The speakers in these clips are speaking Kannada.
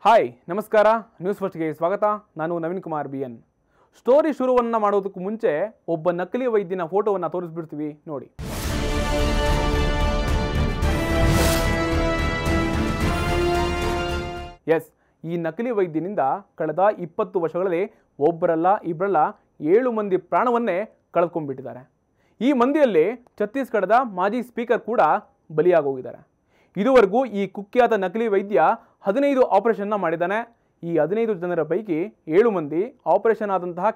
ಹಾಯ್ ನಮಸ್ಕಾರ ನ್ಯೂಸ್ ಫಸ್ಟ್ಗೆ ಸ್ವಾಗತ. ನಾನು ನವೀನ್ ಕುಮಾರ್ BN. ಸ್ಟೋರಿ ಶುರುವನ್ನು ಮಾಡೋದಕ್ಕೂ ಮುಂಚೆ ಒಬ್ಬ ನಕಲಿ ವೈದ್ಯನ ಫೋಟೋವನ್ನು ತೋರಿಸ್ಬಿಡ್ತೀವಿ ನೋಡಿ. ಎಸ್, ಈ ನಕಲಿ ವೈದ್ಯನಿಂದ ಕಳೆದ 20 ವರ್ಷಗಳಲ್ಲಿ ಒಬ್ಬರಲ್ಲ ಇಬ್ಬರಲ್ಲ 7 ಮಂದಿ ಪ್ರಾಣವನ್ನೇ ಕಳೆದುಕೊಂಡ್ಬಿಟ್ಟಿದ್ದಾರೆ. ಈ ಮಂದಿಯಲ್ಲಿ ಛತ್ತೀಸ್ಗಢದ ಮಾಜಿ ಸ್ಪೀಕರ್ ಕೂಡ ಬಲಿಯಾಗೋಗಿದ್ದಾರೆ. ಇದುವರೆಗೂ ಈ ಕುಖ್ಯಾತ ನಕಲಿ ವೈದ್ಯ 15 ಆಪರೇಷನ್ನ ಮಾಡಿದ್ದಾನೆ. ಈ 15 ಜನರ ಪೈಕಿ 7 ಮಂದಿ ಆಪರೇಷನ್ ಆದಂತಹ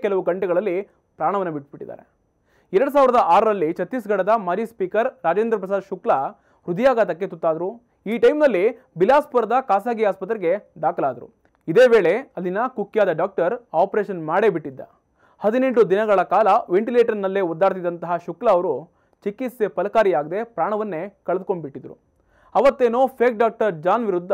ಕೆಲವು ಗಂಟೆಗಳಲ್ಲಿ ಪ್ರಾಣವನ್ನು ಬಿಟ್ಬಿಟ್ಟಿದ್ದಾರೆ. 2006ರಲ್ಲಿ ಛತ್ತೀಸ್ಗಢದ ಮಾಜಿ ಸ್ಪೀಕರ್ ರಾಜೇಂದ್ರ ಪ್ರಸಾದ್ ಶುಕ್ಲಾ ಹೃದಯಾಘಾತಕ್ಕೆ ತುತ್ತಾದರು. ಈ ಟೈಮ್ನಲ್ಲಿ ಬಿಲಾಸ್ಪುರದ ಖಾಸಗಿ ಆಸ್ಪತ್ರೆಗೆ ದಾಖಲಾದರು. ಇದೇ ವೇಳೆ ಅಲ್ಲಿನ ಕುಖ್ಯಾತ ಡಾಕ್ಟರ್ ಆಪರೇಷನ್ ಮಾಡೇ ಬಿಟ್ಟಿದ್ದ. 18 ದಿನಗಳ ಕಾಲ ವೆಂಟಿಲೇಟರ್ನಲ್ಲೇ ಒದ್ದಾಡ್ತಿದ್ದಂತಹ ಶುಕ್ಲಾ ಅವರು ಚಿಕಿತ್ಸೆ ಫಲಕಾರಿಯಾಗದೆ ಪ್ರಾಣವನ್ನೇ ಕಳೆದುಕೊಂಡ್ಬಿಟ್ಟಿದ್ರು. ಅವತ್ತೇನೋ ಫೇಕ್ ಡಾಕ್ಟರ್ ಜಾನ್ ವಿರುದ್ಧ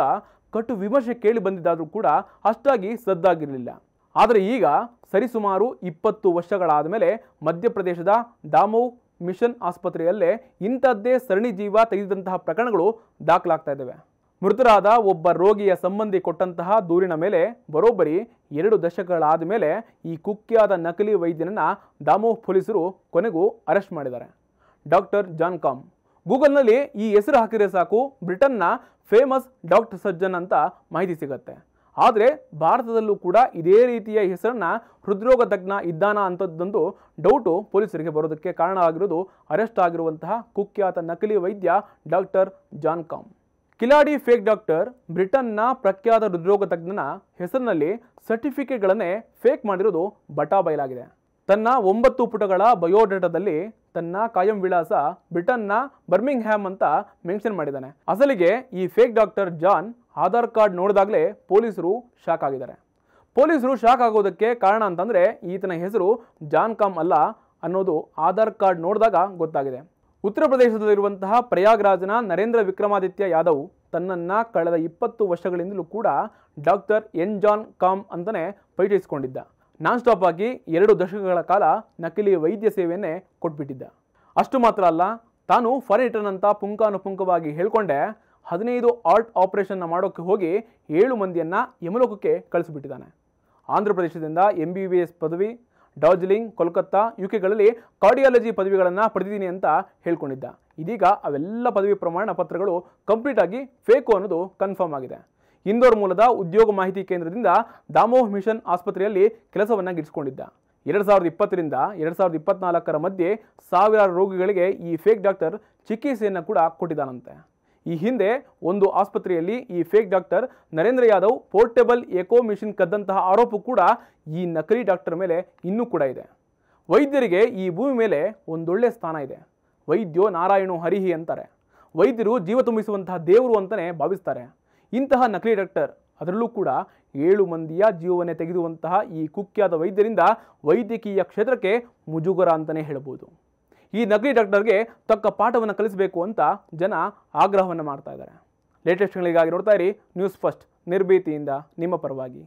ಕಟು ವಿಮರ್ಶೆ ಕೇಳಿ ಬಂದಿದ್ದಾದರೂ ಕೂಡ ಅಷ್ಟಾಗಿ ಸದ್ದಾಗಿರಲಿಲ್ಲ. ಆದರೆ ಈಗ ಸರಿಸುಮಾರು 20 ವರ್ಷಗಳಾದ ಮೇಲೆ ಮಧ್ಯಪ್ರದೇಶದ ದಾಮೋಹ್ ಮಿಷನ್ ಆಸ್ಪತ್ರೆಯಲ್ಲೇ ಇಂಥದ್ದೇ ಸರಣಿ ಜೀವ ತೆಗೆದಂತಹ ಪ್ರಕರಣಗಳು ದಾಖಲಾಗ್ತಾ ಇದ್ದಾವೆ. ಮೃತರಾದ ಒಬ್ಬ ರೋಗಿಯ ಸಂಬಂಧಿ ಕೊಟ್ಟಂತಹ ದೂರಿನ ಮೇಲೆ ಬರೋಬ್ಬರಿ 2 ದಶಕಗಳಾದ ಮೇಲೆ ಈ ಕುಖ್ಯಾತ ನಕಲಿ ವೈದ್ಯನನ್ನ ದಾಮೋಹ್ ಪೊಲೀಸರು ಕೊನೆಗೂ ಅರೆಸ್ಟ್ ಮಾಡಿದ್ದಾರೆ. ಡಾಕ್ಟರ್ ಜಾನ್ ಕಾಮ್. ಗೂಗಲ್ನಲ್ಲಿ ಈ ಹೆಸರು ಹಾಕಿದ್ರೆ ಸಾಕು ಬ್ರಿಟನ್ನ ಫೇಮಸ್ ಡಾಕ್ಟರ್ ಸರ್ಜನ್ ಅಂತ ಮಾಹಿತಿ ಸಿಗುತ್ತೆ. ಆದರೆ ಭಾರತದಲ್ಲೂ ಕೂಡ ಇದೇ ರೀತಿಯ ಹೆಸರನ್ನ ಹೃದ್ರೋಗ ತಜ್ಞ ಇದ್ದಾನ ಅಂತದ್ದೊಂದು ಡೌಟು ಪೊಲೀಸರಿಗೆ ಬರೋದಕ್ಕೆ ಕಾರಣ ಆಗಿರೋದು ಅರೆಸ್ಟ್ ಆಗಿರುವಂತಹ ಕುಖ್ಯಾತ ನಕಲಿ ವೈದ್ಯ doctor John com. Kiladi fake doctor ಬ್ರಿಟನ್ನ ಪ್ರಖ್ಯಾತ ಹೃದ್ರೋಗ ತಜ್ಞನ ಹೆಸರಿನಲ್ಲಿ ಸರ್ಟಿಫಿಕೇಟ್ಗಳನ್ನೇ ಫೇಕ್ ಮಾಡಿರೋದು ಬಟಾಬಯಲಾಗಿದೆ. ತನ್ನ 9 ಪುಟಗಳ ಬಯೋಡೇಟಾದಲ್ಲಿ ತನ್ನ ಕಾಯಂ ವಿಳಾಸ ಬ್ರಿಟನ್ನ ಬರ್ಮಿಂಗ್ಹ್ಯಾಮ್ ಅಂತ ಮೆನ್ಷನ್ ಮಾಡಿದ್ದಾನೆ. ಅಸಲಿಗೆ ಈ fake doctor John Aadhaar card ನೋಡಿದಾಗಲೇ ಪೊಲೀಸರು ಶಾಕ್ ಆಗಿದ್ದಾರೆ. ಪೊಲೀಸರು ಶಾಕ್ ಆಗೋದಕ್ಕೆ ಕಾರಣ ಅಂತಂದರೆ ಈತನ ಹೆಸರು ಜಾನ್ ಕಾಮ್ ಅಲ್ಲ ಅನ್ನೋದು ಆಧಾರ್ ಕಾರ್ಡ್ ನೋಡಿದಾಗ ಗೊತ್ತಾಗಿದೆ. ಉತ್ತರ ಪ್ರದೇಶದಲ್ಲಿರುವಂತಹ ಪ್ರಯಾಗ್ರಾಜ್ನ ನರೇಂದ್ರ ವಿಕ್ರಮಾದಿತ್ಯ ಯಾದವ್ ತನ್ನನ್ನು ಕಳೆದ 20 ವರ್ಷಗಳಿಂದಲೂ ಕೂಡ ಡಾಕ್ಟರ್ ಜಾನ್ ಕಾಮ್ ಅಂತಲೇ ಪರಿಚಯಿಸಿಕೊಂಡಿದ್ದ. ನಾನ್ ಸ್ಟಾಪ್ ಆಗಿ 2 ದಶಕಗಳ ಕಾಲ ನಕಲಿ ವೈದ್ಯ ಸೇವೆಯನ್ನೇ ಕೊಟ್ಬಿಟ್ಟಿದ್ದ. ಅಷ್ಟು ಮಾತ್ರ ಅಲ್ಲ, ತಾನು ಫಾರಿನ್ ರಿಟರ್ನ್ ಅಂತ ಪುಂಖಾನುಪುಂಖವಾಗಿ ಹೇಳ್ಕೊಂಡೆ 15 ಆರ್ಟ್ ಆಪರೇಷನ್ನ ಮಾಡೋಕ್ಕೆ ಹೋಗಿ 7 ಮಂದಿಯನ್ನು ಯಮಲೋಕಕ್ಕೆ ಕಳಿಸಿಬಿಟ್ಟಿದ್ದಾನೆ. ಆಂಧ್ರ ಪ್ರದೇಶದಿಂದ MBBS ಪದವಿ, ಡಾರ್ಜಿಲಿಂಗ್, ಕೋಲ್ಕತ್ತಾ, UKಗಳಲ್ಲಿ ಕಾರ್ಡಿಯಾಲಜಿ ಪದವಿಗಳನ್ನು ಪಡೆದಿದ್ದೀನಿ ಅಂತ ಹೇಳ್ಕೊಂಡಿದ್ದ. ಇದೀಗ ಅವೆಲ್ಲ ಪದವಿ ಪ್ರಮಾಣ ಪತ್ರಗಳು ಕಂಪ್ಲೀಟ್ ಆಗಿ ಫೇಕು ಅನ್ನೋದು ಕನ್ಫರ್ಮ್ ಆಗಿದೆ. ಇಂದೋರ್ ಮೂಲದ ಉದ್ಯೋಗ ಮಾಹಿತಿ ಕೇಂದ್ರದಿಂದ ದಾಮೋಹ್ ಮಿಷನ್ ಆಸ್ಪತ್ರೆಯಲ್ಲಿ ಕೆಲಸವನ್ನು ಗಿಟ್ಟಿಸಿಕೊಂಡಿದ್ದ. 2020ರಿಂದ 2024ರ ಮಧ್ಯೆ ಸಾವಿರಾರು ರೋಗಿಗಳಿಗೆ ಈ ಫೇಕ್ ಡಾಕ್ಟರ್ ಚಿಕಿತ್ಸೆಯನ್ನು ಕೂಡ ಕೊಟ್ಟಿದ್ದಾನಂತೆ. ಈ ಹಿಂದೆ ಒಂದು ಆಸ್ಪತ್ರೆಯಲ್ಲಿ ಈ fake doctor Narendra Yadav portable echo machine ಕದ್ದಂತಹ ಆರೋಪ ಕೂಡ ಈ ನಕಲಿ ಡಾಕ್ಟರ್ ಮೇಲೆ ಇನ್ನೂ ಕೂಡ ಇದೆ. ವೈದ್ಯರಿಗೆ ಈ ಭೂಮಿ ಮೇಲೆ ಒಂದೊಳ್ಳೆ ಸ್ಥಾನ ಇದೆ. ವೈದ್ಯೋ ನಾರಾಯಣೋ ಹರಿಹಿ ಅಂತಾರೆ. ವೈದ್ಯರು ಜೀವ ತುಂಬಿಸುವಂತಹ ದೇವರು ಅಂತಲೇ ಭಾವಿಸ್ತಾರೆ. ಇಂತಹ ನಕಲಿ ಡಾಕ್ಟರ್, ಅದರಲ್ಲೂ ಕೂಡ 7 ಮಂದಿಯ ಜೀವವನ್ನೇ ತೆಗೆದುವಂತಹ ಈ ಕುಖ್ಯಾತ ವೈದ್ಯರಿಂದ ವೈದ್ಯಕೀಯ ಕ್ಷೇತ್ರಕ್ಕೆ ಮುಜುಗರ ಅಂತಲೇ ಹೇಳ್ಬೋದು. ಈ ನಕಲಿ ಡಾಕ್ಟರ್ಗೆ ತಕ್ಕ ಪಾಠವನ್ನು ಕಲಿಸಬೇಕು ಅಂತ ಜನ ಆಗ್ರಹವನ್ನು ಮಾಡ್ತಾ ಇದ್ದಾರೆ. ಲೇಟೆಸ್ಟ್ಗಳಿಗಾಗಿ ನೋಡ್ತಾ ಇರಿ ನ್ಯೂಸ್ ಫಸ್ಟ್, ನಿರ್ಭೀತಿಯಿಂದ ನಿಮ್ಮ ಪರವಾಗಿ.